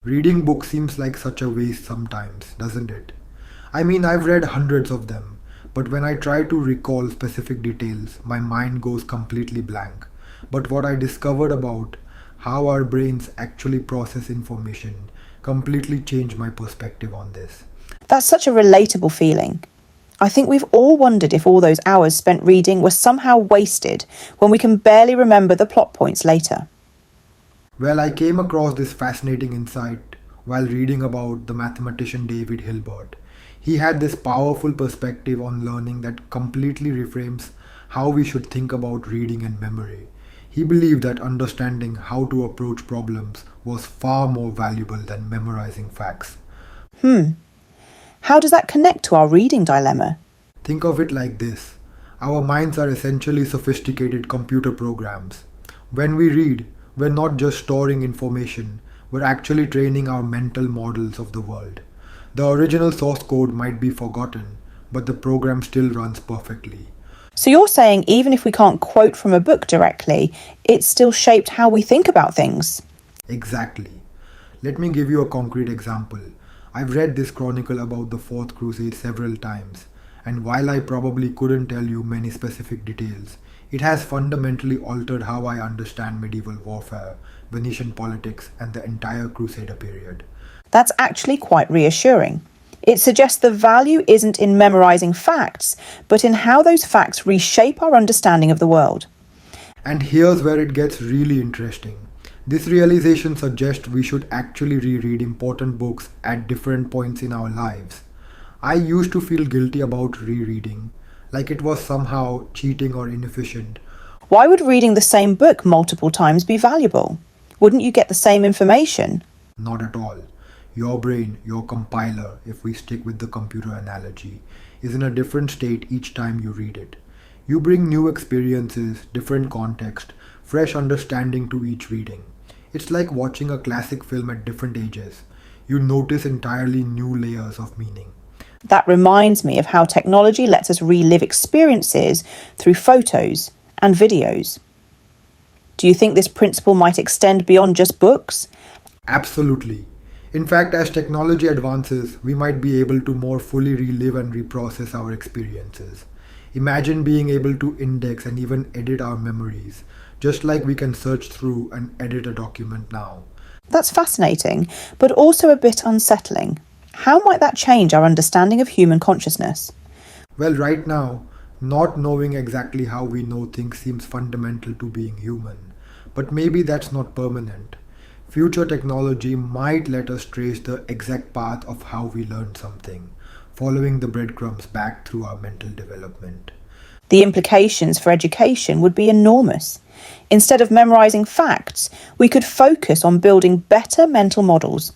Reading books seems like such a waste sometimes, doesn't it? I mean, I've read hundreds of them, but when I try to recall specific details, my mind goes completely blank. But what I discovered about how our brains actually process information completely changed my perspective on this. That's such a relatable feeling. I think we've all wondered if all those hours spent reading were somehow wasted when we can barely remember the plot points later. Well, I came across this fascinating insight while reading about the mathematician David Hilbert. He had this powerful perspective on learning that completely reframes how we should think about reading and memory. He believed that understanding how to approach problems was far more valuable than memorizing facts. How does that connect to our reading dilemma? Think of it like this: our minds are essentially sophisticated computer programs. When we read, we're not just storing information, we're actually training our mental models of the world. The original source code might be forgotten, but the program still runs perfectly. So you're saying even if we can't quote from a book directly, it's still shaped how we think about things? Exactly. Let me give you a concrete example. I've read this chronicle about the Fourth Crusade several times, and while I probably couldn't tell you many specific details, it has fundamentally altered how I understand medieval warfare, Venetian politics, and the entire Crusader period. That's actually quite reassuring. It suggests the value isn't in memorizing facts, but in how those facts reshape our understanding of the world. And here's where it gets really interesting. This realization suggests we should actually reread important books at different points in our lives. I used to feel guilty about rereading, like it was somehow cheating or inefficient. Why would reading the same book multiple times be valuable? Wouldn't you get the same information? Not at all. Your brain, your compiler, if we stick with the computer analogy, is in a different state each time you read it. You bring new experiences, different context, fresh understanding to each reading. It's like watching a classic film at different ages. You notice entirely new layers of meaning. That reminds me of how technology lets us relive experiences through photos and videos. Do you think this principle might extend beyond just books? Absolutely. In fact, as technology advances, we might be able to more fully relive and reprocess our experiences. Imagine being able to index and even edit our memories, just like we can search through and edit a document now. That's fascinating, but also a bit unsettling. How might that change our understanding of human consciousness? Well, right now, not knowing exactly how we know things seems fundamental to being human. But maybe that's not permanent. Future technology might let us trace the exact path of how we learned something, following the breadcrumbs back through our mental development. The implications for education would be enormous. Instead of memorizing facts, we could focus on building better mental models,